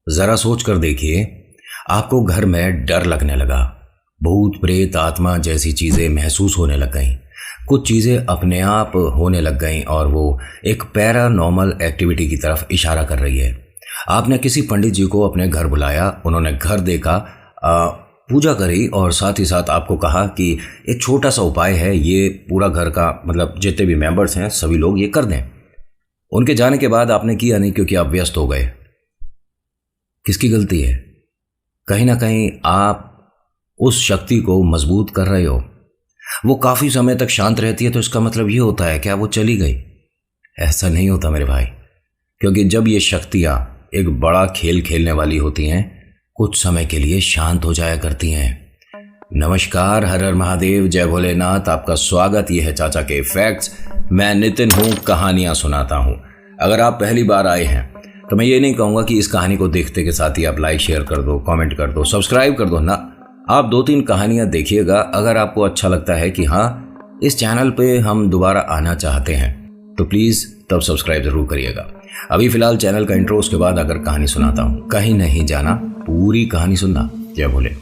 जरा सोच कर देखिए, आपको घर में डर लगने लगा, भूत प्रेत आत्मा जैसी चीजें महसूस होने लग गईं, कुछ चीजें अपने आप होने लग गईं और वो एक पैरानॉर्मल एक्टिविटी की तरफ इशारा कर रही है। आपने किसी पंडित जी को अपने घर बुलाया, उन्होंने घर देखा, पूजा करी और साथ ही साथ आपको कहा कि एक छोटा सा उपाय है, ये पूरा घर का मतलब जितने भी मेंबर्स हैं सभी लोग ये कर दें। उनके जाने के बाद आपने किया नहीं क्योंकि आप व्यस्त हो गए। किसकी गलती है? कहीं ना कहीं आप उस शक्ति को मजबूत कर रहे हो। वो काफी समय तक शांत रहती है तो इसका मतलब ये होता है क्या वो चली गई? ऐसा नहीं होता मेरे भाई, क्योंकि जब ये शक्तियां एक बड़ा खेल खेलने वाली होती हैं, कुछ समय के लिए शांत हो जाया करती हैं। नमस्कार, हर हर महादेव, जय भोलेनाथ। आपका स्वागत। ये है चाचा के फैक्ट्स। मैं नितिन हूँ, कहानियां सुनाता हूँ। अगर आप पहली बार आए हैं तो मैं ये नहीं कहूँगा कि इस कहानी को देखते के साथ ही आप लाइक शेयर कर दो, कमेंट कर दो, सब्सक्राइब कर दो ना। आप 2-3 कहानियां देखिएगा। अगर आपको अच्छा लगता है कि हाँ इस चैनल पे हम दोबारा आना चाहते हैं तो प्लीज़ तब सब्सक्राइब जरूर करिएगा। अभी फिलहाल चैनल का इंट्रो, उसके बाद अगर कहानी सुनाता हूँ। कहीं नहीं जाना, पूरी कहानी सुनना। जय भोले।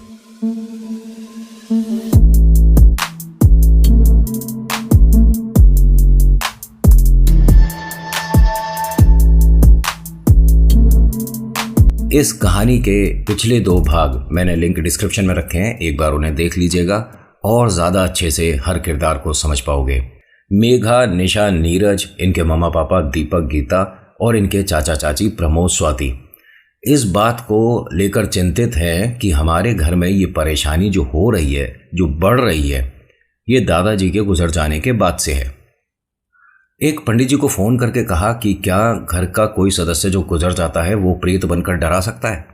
इस कहानी के पिछले 2 भाग मैंने लिंक डिस्क्रिप्शन में रखे हैं, एक बार उन्हें देख लीजिएगा और ज़्यादा अच्छे से हर किरदार को समझ पाओगे। मेघा, निशा, नीरज, इनके मम्मा पापा दीपक, गीता और इनके चाचा चाची प्रमोद, स्वाति इस बात को लेकर चिंतित हैं कि हमारे घर में ये परेशानी जो हो रही है, जो बढ़ रही है, ये दादाजी के गुजर जाने के बाद से है। एक पंडित जी को फोन करके कहा कि क्या घर का कोई सदस्य जो गुजर जाता है वो प्रेत बनकर डरा सकता है?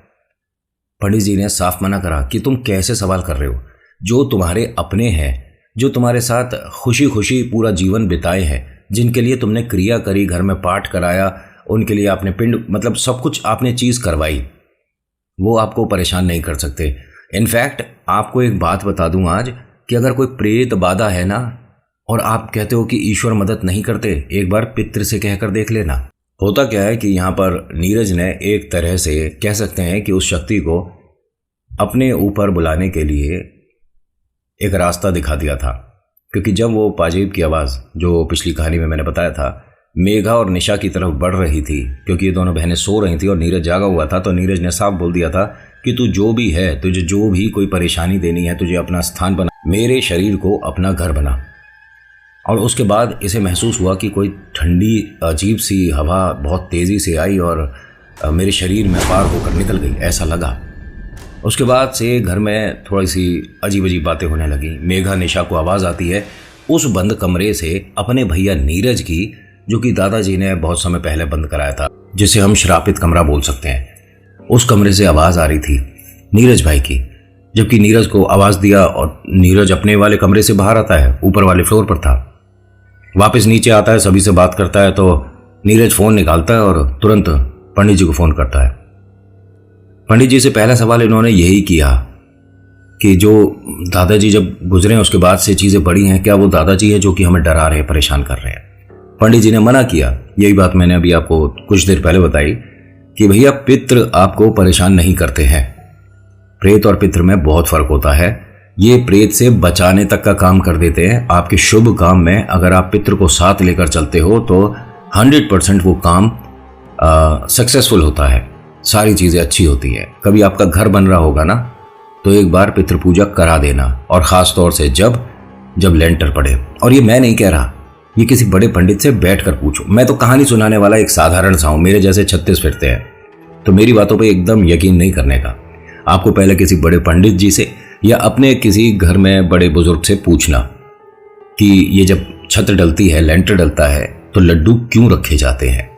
पंडित जी ने साफ मना करा कि तुम कैसे सवाल कर रहे हो? जो तुम्हारे अपने हैं, जो तुम्हारे साथ खुशी खुशी पूरा जीवन बिताए हैं, जिनके लिए तुमने क्रिया करी, घर में पाठ कराया, उनके लिए आपने पिंड मतलब सब कुछ आपने चीज करवाई, वो आपको परेशान नहीं कर सकते। इनफैक्ट आपको एक बात बता दूं आज कि अगर कोई प्रेत बाधा है ना और आप कहते हो कि ईश्वर मदद नहीं करते, एक बार पितृ से कहकर देख लेना। होता क्या है कि यहाँ पर नीरज ने एक तरह से कह सकते हैं कि उस शक्ति को अपने ऊपर बुलाने के लिए एक रास्ता दिखा दिया था। क्योंकि जब वो पाजेब की आवाज़ जो पिछली कहानी में मैंने बताया था मेघा और निशा की तरफ बढ़ रही थी, क्योंकि ये दोनों बहनें सो रही थी और नीरज जागा हुआ था, तो नीरज ने साफ बोल दिया था कि तू जो भी है, तुझे जो भी कोई परेशानी देनी है, तुझे अपना स्थान बना, मेरे शरीर को अपना घर बना। और उसके बाद इसे महसूस हुआ कि कोई ठंडी अजीब सी हवा बहुत तेज़ी से आई और मेरे शरीर में पार होकर निकल गई, ऐसा लगा। उसके बाद से घर में थोड़ी सी अजीब अजीब बातें होने लगी। मेघा, निशा को आवाज़ आती है उस बंद कमरे से, अपने भैया नीरज की, जो कि दादाजी ने बहुत समय पहले बंद कराया था, जिसे हम श्रापित कमरा बोल सकते हैं। उस कमरे से आवाज़ आ रही थी नीरज भाई की। जबकि नीरज को आवाज़ दिया और नीरज अपने वाले कमरे से बाहर आता है, ऊपर वाले फ्लोर पर था, वापस नीचे आता है, सभी से बात करता है, तो नीरज फ़ोन निकालता है और तुरंत पंडित जी को फ़ोन करता है। पंडित जी से पहला सवाल इन्होंने यही किया कि जो दादाजी जब गुजरे उसके बाद से चीज़ें बढ़ी हैं, क्या वो दादाजी है जो कि हमें डरा रहे हैं, परेशान कर रहे हैं? पंडित जी ने मना किया। यही बात मैंने अभी आपको कुछ देर पहले बताई कि भैया पितृ आपको परेशान नहीं करते हैं। प्रेत और पितृ में बहुत फर्क होता है। ये प्रेत से बचाने तक का काम कर देते हैं। आपके शुभ काम में अगर आप पितृ को साथ लेकर चलते हो तो 100% वो काम सक्सेसफुल होता है, सारी चीज़ें अच्छी होती है। कभी आपका घर बन रहा होगा ना, तो एक बार पितृ पूजा करा देना, और ख़ास तौर से जब लेंटर पड़े। और ये मैं नहीं कह रहा, ये किसी बड़े पंडित से बैठकर पूछो। मैं तो कहानी सुनाने वाला एक साधारण सा हूँ, मेरे जैसे 36 फिरते हैं, तो मेरी बातों पे एकदम यकीन नहीं करने का। आपको पहले किसी बड़े पंडित जी से या अपने किसी घर में बड़े बुजुर्ग से पूछना कि ये जब छत डलती है, लेंटर डलता है, तो लड्डू क्यों रखे जाते हैं।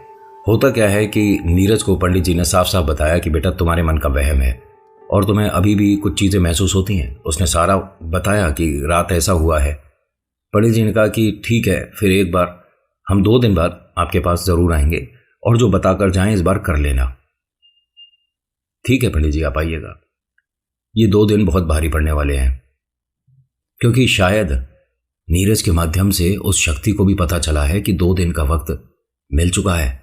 होता क्या है कि नीरज को पंडित जी ने साफ साफ बताया कि बेटा तुम्हारे मन का वहम है और तुम्हें अभी भी कुछ चीज़ें महसूस होती हैं। उसने सारा बताया कि रात ऐसा हुआ है। पंडित जी ने कहा कि ठीक है, फिर एक बार हम 2 दिन बाद आपके पास ज़रूर आएंगे और जो बताकर जाएं इस बार कर लेना। ठीक है पंडित जी, आप आइएगा। ये 2 दिन बहुत भारी पड़ने वाले हैं, क्योंकि शायद नीरज के माध्यम से उस शक्ति को भी पता चला है कि 2 दिन का वक्त मिल चुका है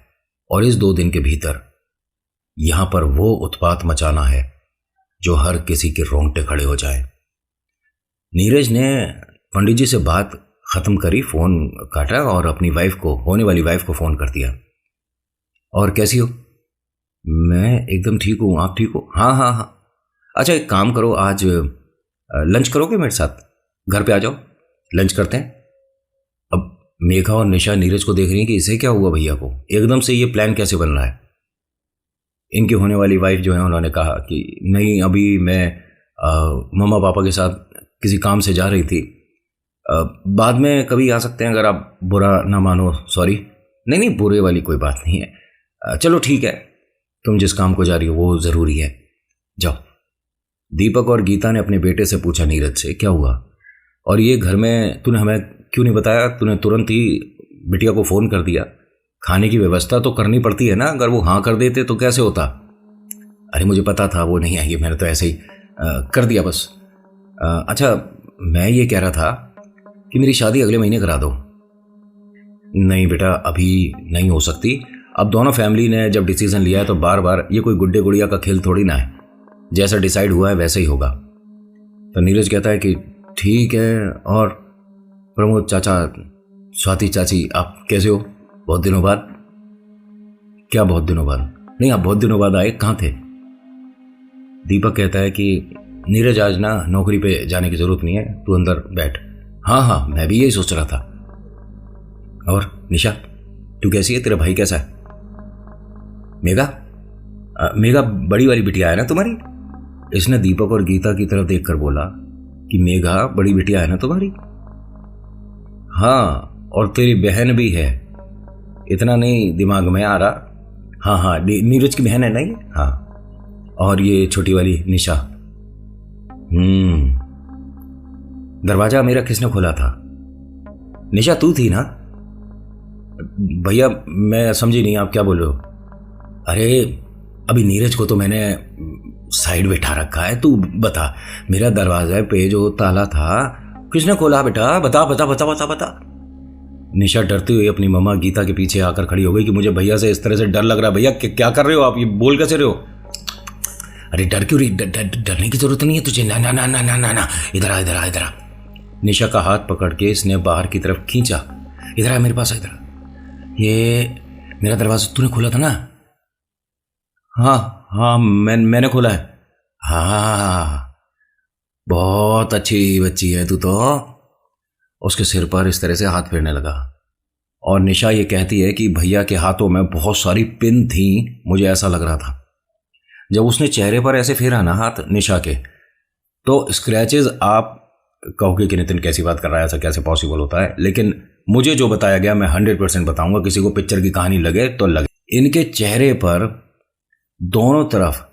और इस 2 दिन के भीतर यहां पर वो उत्पात मचाना है जो हर किसी के रोंगटे खड़े हो जाए। नीरज ने पंडित जी से बात खत्म करी, फोन काटा और अपनी वाइफ को, होने वाली वाइफ को फोन कर दिया। और कैसी हो? मैं एकदम ठीक हूँ, आप ठीक हो? हाँ हाँ हाँ। अच्छा एक काम करो, आज लंच करोगे मेरे साथ? घर पे आ जाओ, लंच करते हैं। अब मेघा और निशा नीरज को देख रही हैं कि इसे क्या हुआ, भैया को एकदम से ये प्लान कैसे बन रहा है। इनकी होने वाली वाइफ जो है उन्होंने कहा कि नहीं, अभी मैं मम्मा पापा के साथ किसी काम से जा रही थी, बाद में कभी आ सकते हैं अगर आप बुरा ना मानो। सॉरी। नहीं नहीं, बुरे वाली कोई बात नहीं है। चलो ठीक है, तुम जिस काम को जा रही हो वो ज़रूरी है, जाओ। दीपक और गीता ने अपने बेटे से पूछा नीरज से, क्या हुआ और ये घर में तूने हमें क्यों नहीं बताया? तूने तुरंत ही बिटिया को फ़ोन कर दिया। खाने की व्यवस्था तो करनी पड़ती है ना, अगर वो हाँ कर देते तो कैसे होता? अरे मुझे पता था वो नहीं आएगी, मैंने तो ऐसे ही कर दिया बस। अच्छा मैं ये कह रहा था कि मेरी शादी अगले महीने करा दो। नहीं बेटा, अभी नहीं हो सकती। अब दोनों फैमिली ने जब डिसीजन लिया है तो बार बार ये कोई गुड्डे गुड़िया का खेल थोड़ी ना है, जैसा डिसाइड हुआ है वैसे ही होगा। तो नीरज कहता है कि ठीक है। और प्रमोद चाचा, स्वाति चाची, आप कैसे हो? बहुत दिनों बाद। क्या बहुत दिनों बाद? नहीं, आप बहुत दिनों बाद आए, कहाँ थे? दीपक कहता है कि नीरज आज ना नौकरी पे जाने की जरूरत नहीं है, तू अंदर बैठ। हाँ हाँ, मैं भी यही सोच रहा था। और निशा, तू कैसी है? तेरा भाई कैसा है? मेघा, मेघा बड़ी वाली बिटिया है ना तुम्हारी? इसने दीपक और गीता की तरफ देखकर बोला कि मेघा बड़ी बिटिया है ना तुम्हारी? हाँ, और तेरी बहन भी है, इतना नहीं दिमाग में आ रहा। हाँ हाँ, नीरज की बहन है नहीं? हाँ, और ये छोटी वाली निशा। दरवाजा मेरा किसने खोला था? निशा तू थी ना? भैया मैं समझी नहीं, आप क्या बोल रहे हो? अरे अभी नीरज को तो मैंने साइड बैठा रखा है, तू बता मेरा दरवाजे पे जो ताला था किसने खोला? बेटा बता बता बता बता बता। निशा डरती हुई अपनी मम्मा गीता के पीछे आकर खड़ी हो गई कि मुझे भैया से इस तरह से डर लग रहा है। भैया क्या कर रहे हो आप? ये बोल कैसे रहे हो? अरे डर क्यों रही? डरने की जरूरत नहीं है तुझे। ना ना ना ना ना ना ना, इधर आ इधर आ इधर आ। निशा का हाथ पकड़ के इसने बाहर की तरफ खींचा। इधर आ मेरे पास, इधर। ये मेरा दरवाजा तूने खोला था ना? हाँ हाँ, मैंने खोला है। हाँ, बहुत अच्छी बच्ची है तू तो। उसके सिर पर इस तरह से हाथ फेरने लगा। और निशा ये कहती है कि भैया के हाथों में बहुत सारी पिन थी, मुझे ऐसा लग रहा था। जब उसने चेहरे पर ऐसे फेरा ना हाथ निशा के, तो स्क्रैचेस। आप कहोगे कि नितिन कैसी बात कर रहा है, ऐसा कैसे पॉसिबल होता है? लेकिन मुझे जो बताया गया मैं 100% बताऊंगा, किसी को पिक्चर की कहानी लगे तो लगे। इनके चेहरे पर दोनों तरफ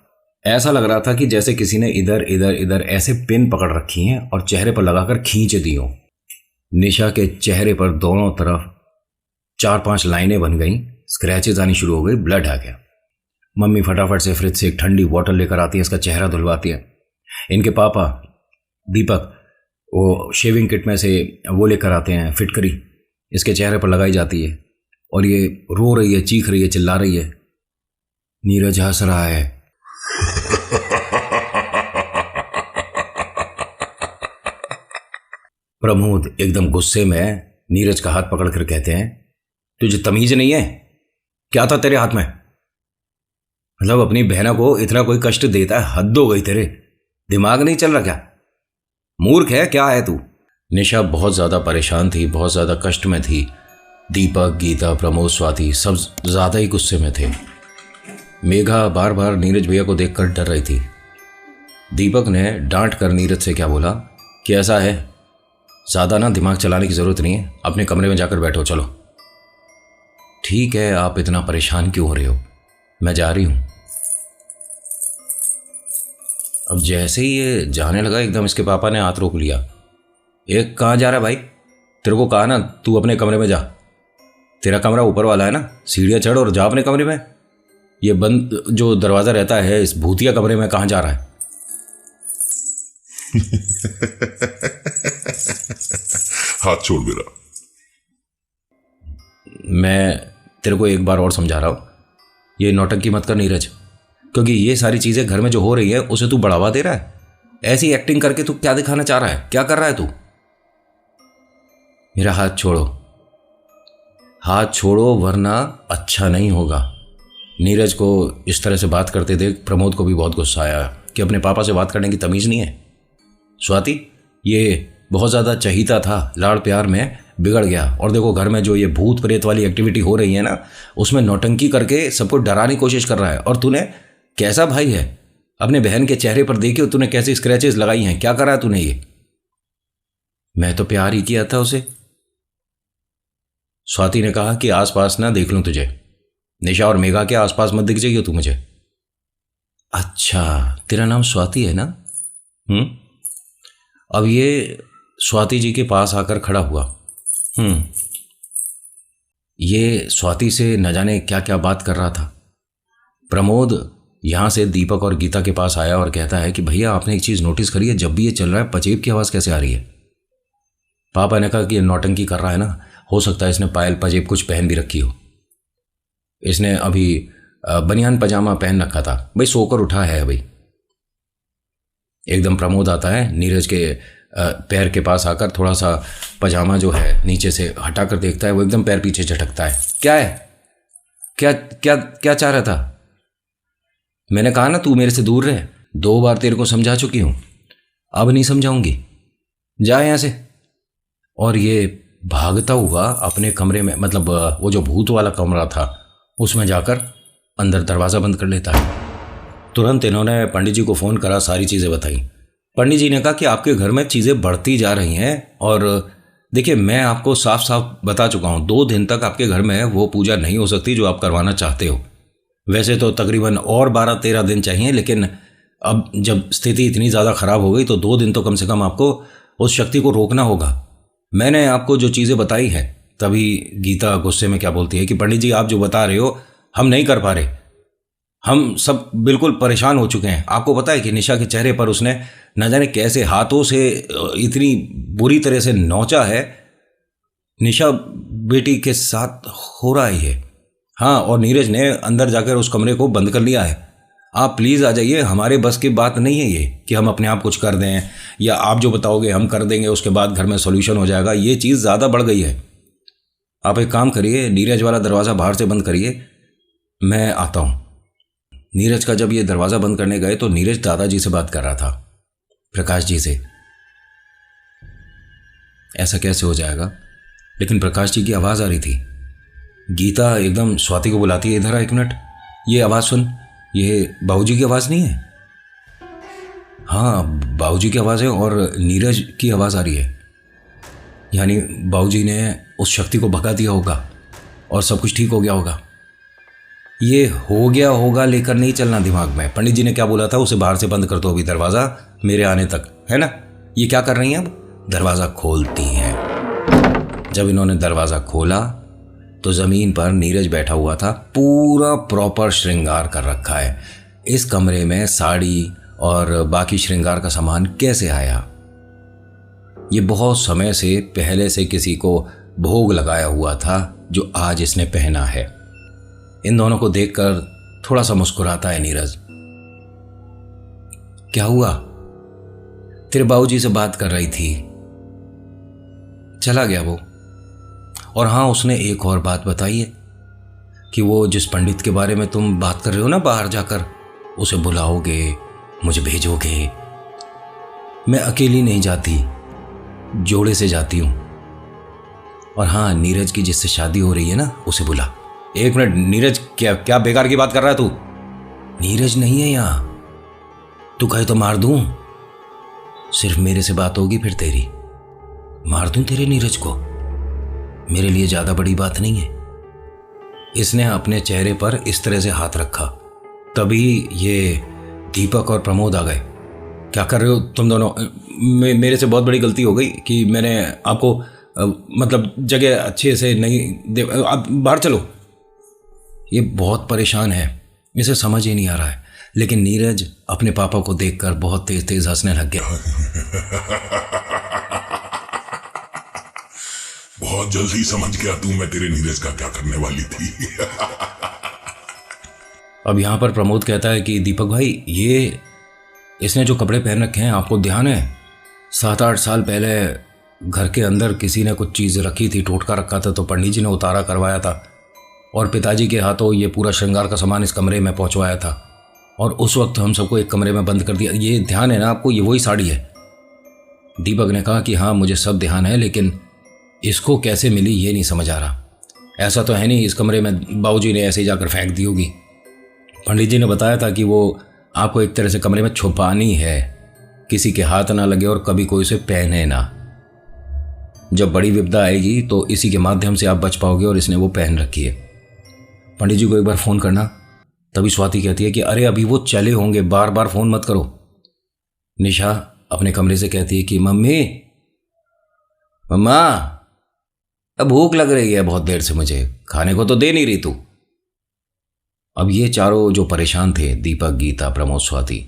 ऐसा लग रहा था कि जैसे किसी ने इधर इधर इधर ऐसे पिन पकड़ रखी हैं और चेहरे पर लगाकर खींच दी हो। निशा के चेहरे पर दोनों तरफ 4-5 लाइनें बन गई, स्क्रैचेस आनी शुरू हो गई, ब्लड आ गया। मम्मी फटाफट से फ्रिज से एक ठंडी वाटर लेकर आती है, इसका चेहरा धुलवाती है। इनके पापा दीपक वो शेविंग किट में से वो लेकर आते हैं फिटकरी, इसके चेहरे पर लगाई जाती है और ये रो रही है, चीख रही है, चिल्ला रही है। नीरज हंस रहा है। प्रमोद एकदम गुस्से में नीरज का हाथ पकड़कर कहते हैं, तुझे तमीज नहीं है? क्या था तेरे हाथ में? मतलब अपनी बहना को इतना कोई कष्ट देता है? हद हो गई तेरे, दिमाग नहीं चल रहा क्या? मूर्ख है क्या है तू? निशा बहुत ज्यादा परेशान थी, बहुत ज्यादा कष्ट में थी। दीपक, गीता, प्रमोद, स्वाति सब ज्यादा ही गुस्से में थे। मेघा बार बार नीरज भैया को देखकर डर रही थी। दीपक ने डांट कर नीरज से क्या बोला कि ऐसा है, ज्यादा ना दिमाग चलाने की जरूरत नहीं है, अपने कमरे में जाकर बैठो। चलो ठीक है, आप इतना परेशान क्यों हो रहे हो, मैं जा रही हूं। अब जैसे ही ये जाने लगा एकदम इसके पापा ने हाथ रोक लिया। एक कहाँ जा रहा है भाई? तेरे को कहा ना तू अपने कमरे में जा, तेरा कमरा ऊपर वाला है ना, सीढ़ियाँ चढ़ और जा अपने कमरे में। ये बंद जो दरवाजा रहता है इस भूतिया कमरे में कहाँ जा रहा है? हाथ छोड़ मेरा। मैं तेरे को एक बार और समझा रहा हूँ, ये नौटंकी मत कर नीरज। क्योंकि ये सारी चीज़ें घर में जो हो रही है उसे तू बढ़ावा दे रहा है। ऐसी एक्टिंग करके तू क्या दिखाना चाह रहा है, क्या कर रहा है तू? मेरा हाथ छोड़ो, हाथ छोड़ो, वरना अच्छा नहीं होगा। नीरज को इस तरह से बात करते देख प्रमोद को भी बहुत गुस्सा आया कि अपने पापा से बात करने की तमीज़ नहीं है। स्वाति, ये बहुत ज़्यादा चहीता था, लाड़ प्यार में बिगड़ गया। और देखो घर में जो ये भूत प्रेत वाली एक्टिविटी हो रही है ना, उसमें नौटंकी करके सबको डराने की कोशिश कर रहा है। और तूने कैसा भाई है, अपने बहन के चेहरे पर देखियो तूने कैसी स्क्रैचेस लगाई हैं, क्या करा है तूने ये? मैं तो प्यार ही किया था उसे। स्वाति ने कहा कि आसपास ना देख लूं तुझे, निशा और मेघा के आसपास मत दिख जाइयो तू मुझे। अच्छा, तेरा नाम स्वाति है ना? अब ये स्वाति जी के पास आकर खड़ा हुआ। ये स्वाति से न जाने क्या क्या बात कर रहा था। प्रमोद यहाँ से दीपक और गीता के पास आया और कहता है कि भैया आपने एक चीज़ नोटिस करी है, जब भी ये चल रहा है पजेब की आवाज़ कैसे आ रही है? पापा ने कहा कि ये नौटंकी कर रहा है ना, हो सकता है इसने पायल पजेब कुछ पहन भी रखी हो। इसने अभी बनियान पजामा पहन रखा था, भाई सोकर उठा है अभी। एकदम प्रमोद आता है, नीरज के पैर के पास आकर थोड़ा सा पजामा जो है नीचे से हटा कर देखता है, वो एकदम पैर पीछे झटकता है। क्या है, क्या क्या क्या चाह रहा था? मैंने कहा ना तू मेरे से दूर रहे, 2 बार तेरे को समझा चुकी हूं, अब नहीं समझाऊंगी, जा यहां से। और ये भागता हुआ अपने कमरे में, मतलब वो जो भूत वाला कमरा था उसमें जाकर अंदर दरवाज़ा बंद कर लेता है। तुरंत इन्होंने पंडित जी को फ़ोन करा, सारी चीज़ें बताई। पंडित जी ने कहा कि आपके घर में चीज़ें बढ़ती जा रही हैं, और देखिए मैं आपको साफ साफ बता चुका हूँ, 2 दिन तक आपके घर में वो पूजा नहीं हो सकती जो आप करवाना चाहते हो। वैसे तो तकरीबन और 12-13 दिन चाहिए, लेकिन अब जब स्थिति इतनी ज़्यादा ख़राब हो गई तो 2 दिन तो कम से कम आपको उस शक्ति को रोकना होगा। मैंने आपको जो चीज़ें बताई हैं। तभी गीता गुस्से में क्या बोलती है कि पंडित जी आप जो बता रहे हो हम नहीं कर पा रहे, हम सब बिल्कुल परेशान हो चुके हैं। आपको पता है कि निशा के चेहरे पर उसने न जाने कैसे हाथों से इतनी बुरी तरह से नोचा है। निशा बेटी के साथ हो रहा है ये। हाँ, और नीरज ने अंदर जाकर उस कमरे को बंद कर लिया है। आप प्लीज़ आ जाइए, हमारे बस की बात नहीं है ये कि हम अपने आप कुछ कर दें या आप जो बताओगे हम कर देंगे, उसके बाद घर में सॉल्यूशन हो जाएगा। ये चीज़ ज़्यादा बढ़ गई है। आप एक काम करिए, नीरज वाला दरवाज़ा बाहर से बंद करिए, मैं आता हूँ। नीरज का जब ये दरवाज़ा बंद करने गए तो नीरज दादाजी से बात कर रहा था, प्रकाश जी से। ऐसा कैसे हो जाएगा? लेकिन प्रकाश जी की आवाज़ आ रही थी। गीता एकदम स्वाति को बुलाती है, इधर आ 1 मिनट, ये आवाज़ सुन, ये बाबूजी की आवाज़ नहीं है? हाँ, बाबूजी की आवाज़ है और नीरज की आवाज़ आ रही है। यानी बाबूजी ने उस शक्ति को भगा दिया होगा और सब कुछ ठीक हो गया होगा। ये हो गया होगा लेकर नहीं चलना दिमाग में। पंडित जी ने क्या बोला था, उसे बाहर से बंद कर दो अभी दरवाज़ा मेरे आने तक, है ना? ये क्या कर रही हैं अब? दरवाज़ा खोलती हैं। जब इन्होंने दरवाज़ा खोला तो ज़मीन पर नीरज बैठा हुआ था, पूरा प्रॉपर श्रृंगार कर रखा है। इस कमरे में साड़ी और बाकी श्रृंगार का सामान कैसे आया? ये बहुत समय से पहले से किसी को भोग लगाया हुआ था जो आज इसने पहना है। इन दोनों को देखकर थोड़ा सा मुस्कुराता है नीरज। क्या हुआ? तेरे बाबूजी से बात कर रही थी, चला गया वो। और हाँ, उसने एक और बात बताई है कि वो जिस पंडित के बारे में तुम बात कर रहे हो ना, बाहर जाकर उसे बुलाओगे, मुझे भेजोगे। मैं अकेली नहीं जाती, जोड़े से जाती हूँ। और हाँ, नीरज की जिससे शादी हो रही है ना, उसे बुला। 1 मिनट, नीरज क्या क्या बेकार की बात कर रहा है तू? नीरज नहीं है यहाँ, तू कहे तो मार दूं। सिर्फ मेरे से बात होगी फिर तेरी, मार दूं तेरे नीरज को, मेरे लिए ज्यादा बड़ी बात नहीं है। इसने अपने चेहरे पर इस तरह से हाथ रखा, तभी ये दीपक और प्रमोद आ गए। क्या कर रहे हो तुम दोनों? मेरे से बहुत बड़ी गलती हो गई कि मैंने आपको मतलब जगह अच्छे से नहीं दे, आप बाहर चलो। ये बहुत परेशान है, इसे समझ ही नहीं आ रहा है। लेकिन नीरज अपने पापा को देखकर बहुत तेज तेज हंसने लग गया। बहुत जल्दी समझ गया तू मैं तेरे नीरज का क्या करने वाली थी। अब यहाँ पर प्रमोद कहता है कि दीपक भाई, ये इसने जो कपड़े पहन रखे हैं आपको ध्यान है? 7-8 साल पहले घर के अंदर किसी ने कुछ चीज़ रखी थी, टोटका रखा था, तो पंडित जी ने उतारा करवाया था और पिताजी के हाथों ये पूरा श्रृंगार का सामान इस कमरे में पहुँचवाया था और उस वक्त हम सबको एक कमरे में बंद कर दिया। ये ध्यान है ना आपको? ये वही साड़ी है। दीपक ने कहा कि हाँ मुझे सब ध्यान है, लेकिन इसको कैसे मिली ये नहीं समझ आ रहा। ऐसा तो है नहीं इस कमरे में बाबूजी ने ऐसे ही जाकर फेंक दी होगी। पंडित जी ने बताया था कि वो आपको एक तरह से कमरे में छुपानी है, किसी के हाथ ना लगे और कभी कोई उसे पहने ना। जब बड़ी विपदा आएगी तो इसी के माध्यम से आप बच पाओगे और इसने वो पहन रखी है। पंडित जी को एक बार फ़ोन करना। तभी स्वाति कहती है कि अरे अभी वो चले होंगे, बार बार फ़ोन मत करो। निशा अपने कमरे से कहती है कि मम्मी, मम्मा, अब भूख लग रही है बहुत देर से, मुझे खाने को तो दे नहीं रही तू। अब ये चारों जो परेशान थे, दीपक, गीता, प्रमोद, स्वाति,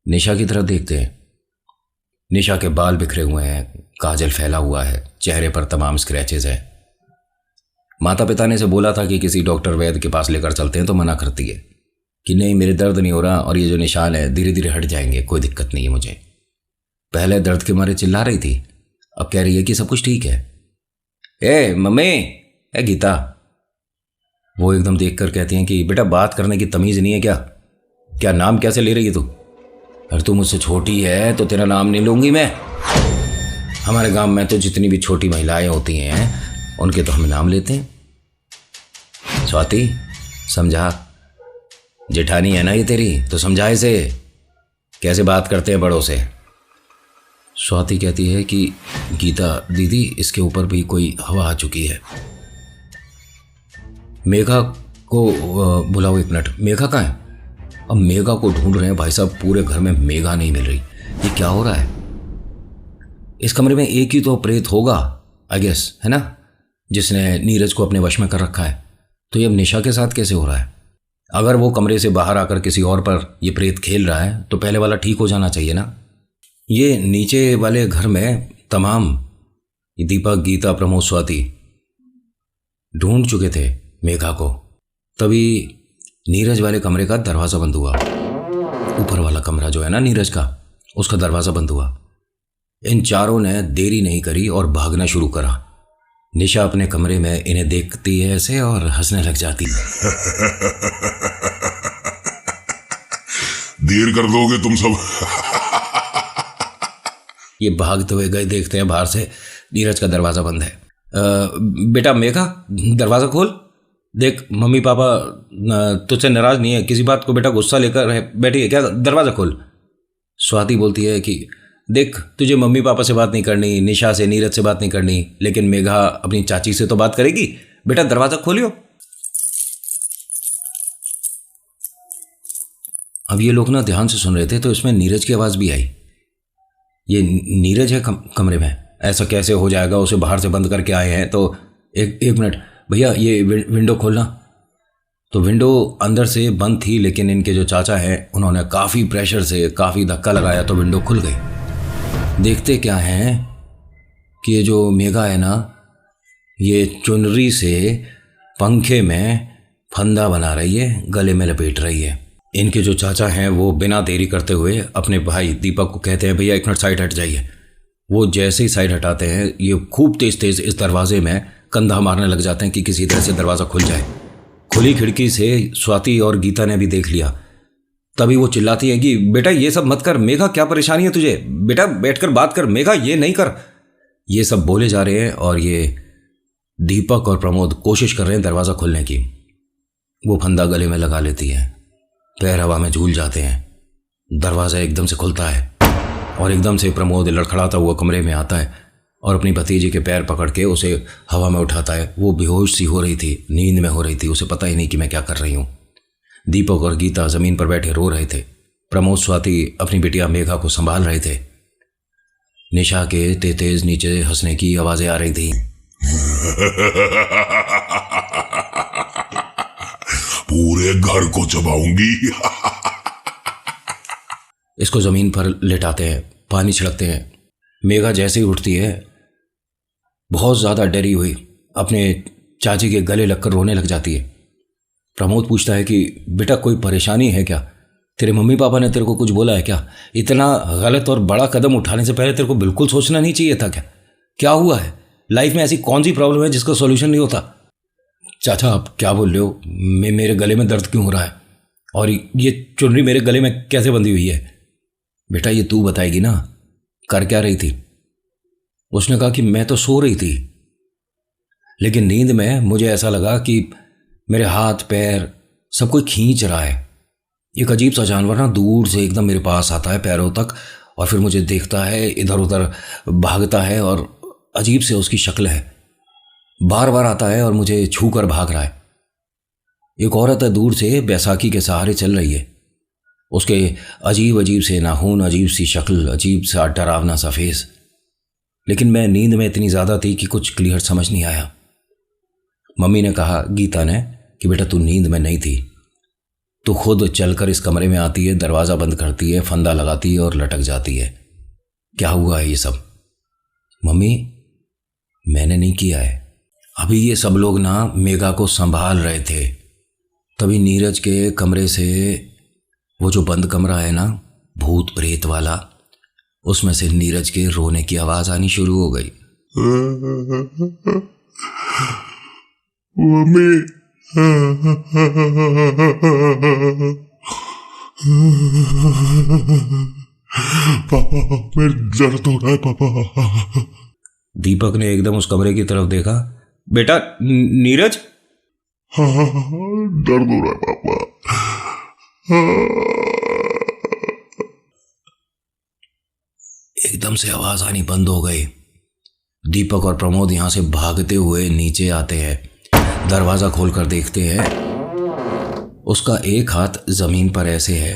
निशा की तरफ देखते हैं। निशा के बाल बिखरे हुए हैं, काजल फैला हुआ है, चेहरे पर तमाम स्क्रैचेस हैं। माता पिता ने से बोला था कि किसी डॉक्टर वैद्य के पास लेकर चलते हैं, तो मना करती है कि नहीं मेरे दर्द नहीं हो रहा और ये जो निशान है धीरे धीरे हट जाएंगे, कोई दिक्कत नहीं है मुझे। पहले दर्द के मारे चिल्ला रही थी, अब कह रही है कि सब कुछ ठीक है। ए मम्मी, ए गीता, वो एकदम देखकर कहती हैं कि बेटा बात करने की तमीज़ नहीं है क्या? क्या नाम कैसे ले रही है तू? अरे तू मुझसे छोटी है तो तेरा नाम नहीं लूँगी मैं। हमारे गांव में तो जितनी भी छोटी महिलाएं होती हैं उनके तो हम नाम लेते हैं। स्वाति समझा, जेठानी है ना ये तेरी, तो समझा इसे कैसे बात करते हैं बड़ों से। स्वाति कहती है कि गीता दीदी, इसके ऊपर भी कोई हवा आ चुकी है। मेघा को बुलाओ 1 मिनट। मेघा कहाँ है? अब मेघा को ढूंढ रहे हैं भाई साहब, पूरे घर में मेघा नहीं मिल रही। ये क्या हो रहा है? इस कमरे में एक ही तो प्रेत होगा आई गेस, है ना, जिसने नीरज को अपने वश में कर रखा है। तो ये अब निशा के साथ कैसे हो रहा है? अगर वो कमरे से बाहर आकर किसी और पर ये प्रेत खेल रहा है तो पहले वाला ठीक हो जाना चाहिए ना। ये नीचे वाले घर में तमाम दीपक, गीता, प्रमोद, स्वाति ढूंढ चुके थे मेघा को। तभी नीरज वाले कमरे का दरवाज़ा बंद हुआ। ऊपर वाला कमरा जो है ना नीरज का, उसका दरवाज़ा बंद हुआ। इन चारों ने देरी नहीं करी और भागना शुरू करा। निशा अपने कमरे में इन्हें देखती है ऐसे और हंसने लग जाती है। देर कर दोगे तुम सब। ये भागते हुए गए, देखते हैं बाहर से नीरज का दरवाज़ा बंद है। बेटा मेघा, दरवाज़ा खोल, देख मम्मी पापा तुझसे नाराज़ नहीं है, किसी बात को बेटा गुस्सा लेकर बैठी है क्या? दरवाज़ा खोल। स्वाति बोलती है कि देख तुझे मम्मी पापा से बात नहीं करनी, निशा से, नीरज से बात नहीं करनी, लेकिन मेघा अपनी चाची से तो बात करेगी। बेटा दरवाज़ा खोलियो। अब ये लोग ना ध्यान से सुन रहे थे तो इसमें नीरज की आवाज़ भी आई। ये नीरज है कमरे में, ऐसा कैसे हो जाएगा? उसे बाहर से बंद करके आए हैं तो एक मिनट भैया, ये विंडो खोलना। तो विंडो अंदर से बंद थी, लेकिन इनके जो चाचा हैं उन्होंने काफ़ी प्रेशर से काफ़ी धक्का लगाया तो विंडो खुल गई। देखते क्या हैं कि ये जो मेघा है ना, ये चुनरी से पंखे में फंदा बना रही है, गले में लपेट रही है। इनके जो चाचा हैं वो बिना देरी करते हुए अपने भाई दीपक को कहते हैं भैया 1 मिनट साइड हट जाइए। वो जैसे ही साइड हटाते हैं ये खूब तेज़ तेज़ इस दरवाजे में कंधा मारने लग जाते हैं कि किसी तरह से दरवाज़ा खुल जाए। खुली खिड़की से स्वाति और गीता ने भी देख लिया। तभी वो चिल्लाती है कि बेटा ये सब मत कर, मेघा क्या परेशानी है तुझे, बेटा बैठकर बात कर, मेघा ये नहीं कर। ये सब बोले जा रहे हैं और ये दीपक और प्रमोद कोशिश कर रहे हैं दरवाज़ा खोलने की। वो फंदा गले में लगा लेती है, पैर हवा में झूल जाते हैं, दरवाज़ा एकदम से खुलता है और एकदम से प्रमोद लड़खड़ाता हुआ कमरे में आता है और अपनी भतीजी के पैर पकड़ के उसे हवा में उठाता है। वो बेहोश सी हो रही थी, नींद में हो रही थी, उसे पता ही नहीं कि मैं क्या कर रही हूँ। दीपक और गीता ज़मीन पर बैठे रो रहे थे। प्रमोद, स्वाति अपनी बिटिया मेघा को संभाल रहे थे। निशा के तेज नीचे हंसने की आवाज़ें आ रही थी। पूरे घर को चबाऊंगी। इसको ज़मीन पर लेटाते हैं, पानी छिड़कते हैं। मेघा जैसे ही उठती है बहुत ज़्यादा डरी हुई अपने चाची के गले लगकर रोने लग जाती है। प्रमोद पूछता है कि बेटा कोई परेशानी है क्या, तेरे मम्मी पापा ने तेरे को कुछ बोला है क्या, इतना गलत और बड़ा कदम उठाने से पहले तेरे को बिल्कुल सोचना नहीं चाहिए था क्या, क्या हुआ है, लाइफ में ऐसी कौन सी प्रॉब्लम है जिसका सॉल्यूशन नहीं होता। चाचा आप क्या बोल रहे हो, मेरे गले में दर्द क्यों हो रहा है, और ये चुनरी मेरे गले में कैसे बंधी हुई है। बेटा ये तू बताएगी ना, कर क्या रही थी। उसने कहा कि मैं तो सो रही थी, लेकिन नींद में मुझे ऐसा लगा कि मेरे हाथ पैर सब कोई खींच रहा है। एक अजीब सा जानवर ना दूर से एकदम मेरे पास आता है पैरों तक, और फिर मुझे देखता है, इधर उधर भागता है, और अजीब से उसकी शक्ल है, बार बार आता है और मुझे छू कर भाग रहा है। एक औरत है दूर से बैसाखी के सहारे चल रही है, उसके अजीब अजीब से नाखून, अजीब सी शक्ल, अजीब सा डरावना सा फेस। लेकिन मैं नींद में इतनी ज़्यादा थी कि कुछ क्लियर समझ नहीं आया। मम्मी ने कहा, गीता ने, कि बेटा तू नींद में नहीं थी, तू खुद चलकर इस कमरे में आती है, दरवाज़ा बंद करती है, फंदा लगाती है और लटक जाती है। क्या हुआ है ये सब। मम्मी मैंने नहीं किया है। अभी ये सब लोग ना मेघा को संभाल रहे थे, तभी नीरज के कमरे से, वो जो बंद कमरा है ना भूत प्रेत वाला, उसमें से नीरज के रोने की आवाज़ आनी शुरू हो गई। मम्मी पापा मेरे दर्द हो रहा है पापा। दीपक ने एकदम उस कमरे की तरफ देखा। बेटा नीरज। हाँ दर्द हो रहा है पापा। एकदम से आवाज आनी बंद हो गई। दीपक और प्रमोद यहां से भागते हुए नीचे आते हैं, दरवाजा खोलकर देखते हैं। उसका एक हाथ जमीन पर ऐसे है,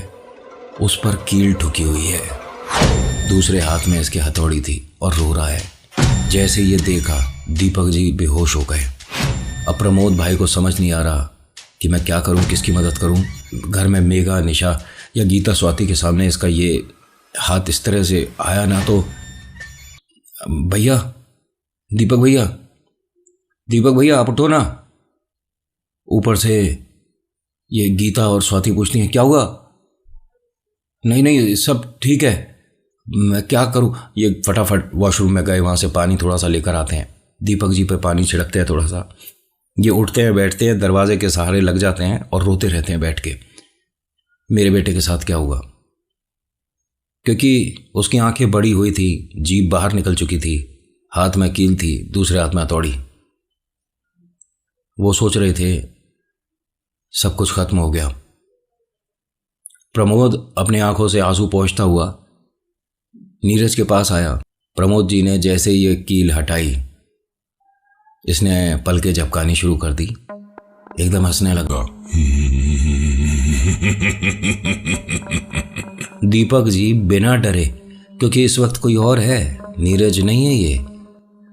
उस पर कील ठुकी हुई है, दूसरे हाथ में इसके हथौड़ी थी और रो रहा है। जैसे ये देखा दीपक जी बेहोश हो गए। अब प्रमोद भाई को समझ नहीं आ रहा कि मैं क्या करूं, किसकी मदद करूं। घर में मेघा, निशा या गीता, स्वाति के सामने इसका ये हाथ इस तरह से आया ना तो। भैया, दीपक भैया, दीपक भैया आप उठो ना। ऊपर से ये गीता और स्वाति पूछती हैं, क्या हुआ। नहीं नहीं सब ठीक है, मैं क्या करूं। ये फटाफट वॉशरूम में गए, वहां से पानी थोड़ा सा लेकर आते हैं। दीपक जी पे पानी छिड़कते हैं थोड़ा सा। ये उठते हैं, बैठते हैं, दरवाजे के सहारे लग जाते हैं और रोते रहते हैं बैठ के। मेरे बेटे के साथ क्या हुआ, क्योंकि उसकी आंखें बड़ी हुई थी, जीभ बाहर निकल चुकी थी, हाथ में कील थी, दूसरे हाथ में हथौड़ी। वो सोच रहे थे सब कुछ खत्म हो गया। प्रमोद अपने आंखों से आंसू पोंछता हुआ नीरज के पास आया। प्रमोद जी ने जैसे ये कील हटाई, इसने पलकें झपकानी शुरू कर दी, एकदम हंसने लगा। दीपक जी बिना डरे, क्योंकि इस वक्त कोई और है, नीरज नहीं है ये,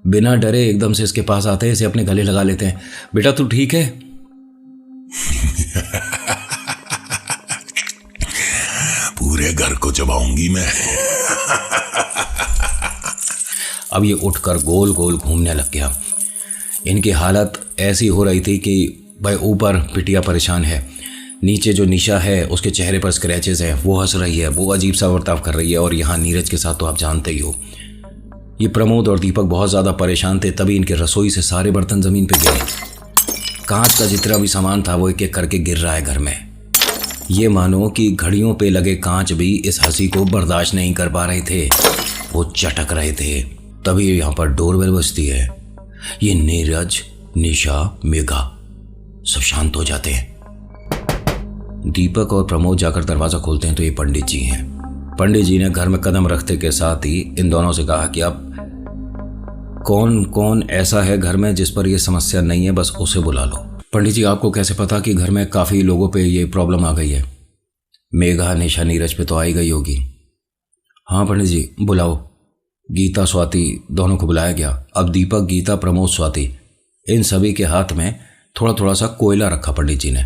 बिना डरे एकदम से इसके पास आते हैं, इसे अपने गले लगा लेते हैं। बेटा तू ठीक है। पूरे घर को चबाऊंगी मैं। अब ये उठकर गोल गोल घूमने लग गया। इनकी हालत ऐसी हो रही थी कि भाई ऊपर पिटिया परेशान है, नीचे जो निशा है उसके चेहरे पर स्क्रैचेस हैं, वो हंस रही है, वो अजीब सा बर्ताव कर रही है, और यहाँ नीरज के साथ तो आप जानते ही हो। ये प्रमोद और दीपक बहुत ज़्यादा परेशान थे। तभी इनके रसोई से सारे बर्तन ज़मीन पे गिरे, कांच का जितना भी सामान था वो एक एक करके गिर रहा है घर में। ये मानो कि घड़ियों पे लगे कांच भी इस हंसी को बर्दाश्त नहीं कर पा रहे थे, वो चटक रहे थे। तभी यहाँ पर डोरबेल बजती है। ये नीरज, निशा, मेघा सब शांत हो जाते हैं। दीपक और प्रमोद जाकर दरवाज़ा खोलते हैं तो ये पंडित जी हैं। पंडित जी ने घर में कदम रखते के साथ ही इन दोनों से कहा कि अब कौन कौन ऐसा है घर में जिस पर यह समस्या नहीं है, बस उसे बुला लो। पंडित जी आपको कैसे पता कि घर में काफ़ी लोगों पे ये प्रॉब्लम आ गई है। मेघा, निशा, नीरज पे तो आई गई होगी। हाँ पंडित जी बुलाओ। गीता, स्वाति दोनों को बुलाया गया। अब दीपक, गीता, प्रमोद, स्वाति इन सभी के हाथ में थोड़ा थोड़ा सा कोयला रखा पंडित जी ने।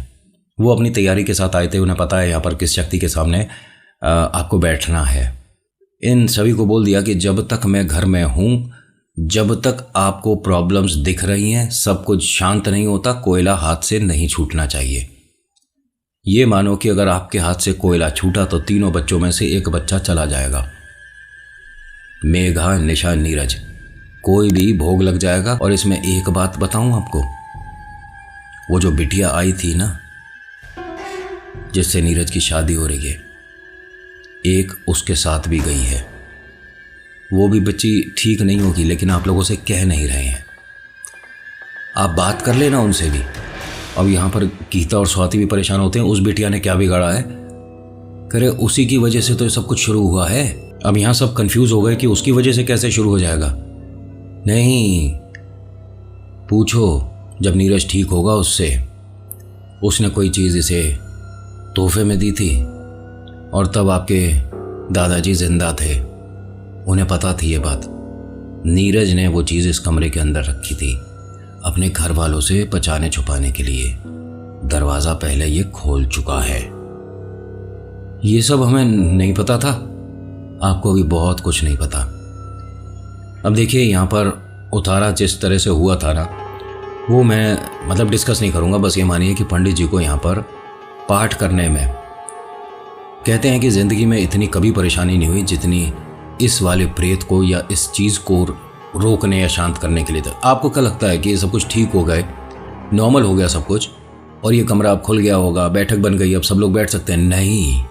वो अपनी तैयारी के साथ आए थे, उन्हें पता है यहाँ पर किस शक्ति के सामने आपको बैठना है। इन सभी को बोल दिया कि जब तक मैं घर में हूँ, जब तक आपको प्रॉब्लम्स दिख रही हैं, सब कुछ शांत नहीं होता, कोयला हाथ से नहीं छूटना चाहिए। ये मानो कि अगर आपके हाथ से कोयला छूटा तो तीनों बच्चों में से एक बच्चा चला जाएगा। मेघा, निशा, नीरज, कोई भी भोग लग जाएगा। और इसमें एक बात बताऊं आपको, वो जो बिटिया आई थी ना, जिससे नीरज की शादी हो रही है, एक उसके साथ भी गई है। वो भी बच्ची ठीक नहीं होगी, लेकिन आप लोगों से कह नहीं रहे हैं। आप बात कर लेना उनसे भी। अब यहाँ पर गीता और स्वाति भी परेशान होते हैं, उस बिटिया ने क्या बिगाड़ा है। करे उसी की वजह से तो ये सब कुछ शुरू हुआ है। अब यहाँ सब कंफ्यूज हो गए कि उसकी वजह से कैसे शुरू हो जाएगा। नहीं, पूछो जब नीरज ठीक होगा उससे, उसने कोई चीज़ इसे तोहफे में दी थी और तब आपके दादाजी जिंदा थे, उन्हें पता थी ये बात। नीरज ने वो चीज़ इस कमरे के अंदर रखी थी अपने घर वालों से बचाने छुपाने के लिए। दरवाज़ा पहले ये खोल चुका है। ये सब हमें नहीं पता था, आपको भी बहुत कुछ नहीं पता। अब देखिए, यहाँ पर उतारा जिस तरह से हुआ था ना, वो मैं डिस्कस नहीं करूँगा। बस ये मानिए कि पंडित जी को यहाँ पर पाठ करने में, कहते हैं कि ज़िंदगी में इतनी कभी परेशानी नहीं हुई जितनी इस वाले प्रेत को या इस चीज़ को रोकने या शांत करने के लिए था। आपको क्या लगता है कि ये सब कुछ ठीक हो गए, नॉर्मल हो गया सब कुछ, और ये कमरा अब खुल गया होगा, बैठक बन गई, अब सब लोग बैठ सकते हैं? नहीं,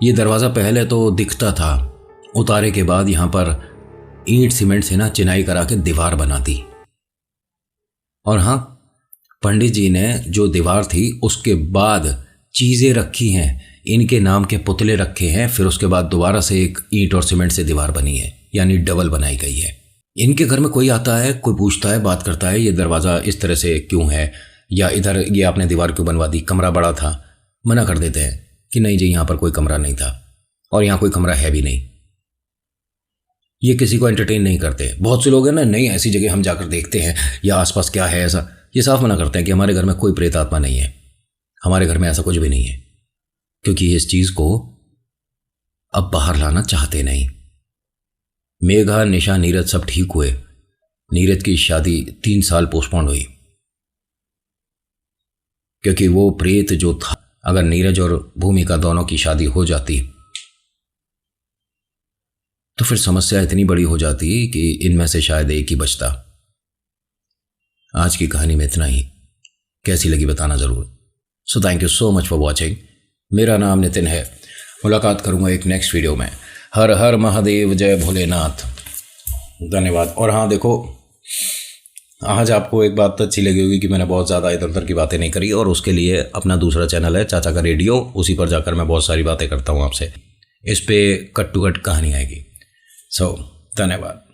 ये दरवाज़ा पहले तो दिखता था, उतारे के बाद यहाँ पर ईंट सीमेंट से ना चिनाई करा के दीवार बना दी। और हाँ, पंडित जी ने जो दीवार थी उसके बाद चीज़ें रखी हैं, इनके नाम के पुतले रखे हैं, फिर उसके बाद दोबारा से एक ईंट और सीमेंट से दीवार बनी है, यानी डबल बनाई गई है। इनके घर में कोई आता है, कोई पूछता है, बात करता है, ये दरवाज़ा इस तरह से क्यों है, या इधर ये आपने दीवार क्यों बनवा दी, कमरा बड़ा था, मना कर देते हैं कि नहीं जी, यहाँ पर कोई कमरा नहीं था और यहाँ कोई कमरा है भी नहीं। ये किसी को एंटरटेन नहीं करते। बहुत से लोग हैं ना, नहीं ऐसी जगह हम जाकर देखते हैं या आसपास क्या है ऐसा, ये साफ मना करते हैं कि हमारे घर में कोई प्रेत आत्मा नहीं है, हमारे घर में ऐसा कुछ भी नहीं है, क्योंकि इस चीज़ को अब बाहर लाना चाहते नहीं। मेघा, निशा, नीरज सब ठीक हुए। नीरज की शादी 3 साल पोस्टपोन हुई, क्योंकि वो प्रेत जो था, अगर नीरज और भूमिका दोनों की शादी हो जाती तो फिर समस्या इतनी बड़ी हो जाती कि इनमें से शायद एक ही बचता। आज की कहानी में इतना ही। कैसी लगी बताना ज़रूर। So thank you so much for watching. मेरा नाम नितिन है। मुलाकात करूंगा एक नेक्स्ट वीडियो में। हर हर महादेव, जय भोलेनाथ। धन्यवाद। और हाँ देखो, आज आपको एक बात तो अच्छी लगी होगी कि मैंने बहुत ज़्यादा इधर उधर की बातें नहीं करी, और उसके लिए अपना दूसरा चैनल है चाचा का रेडियो, उसी पर जाकर मैं बहुत सारी बातें करता हूँ आपसे। इस पे कट टू कट कहानी आएगी। सो धन्यवाद।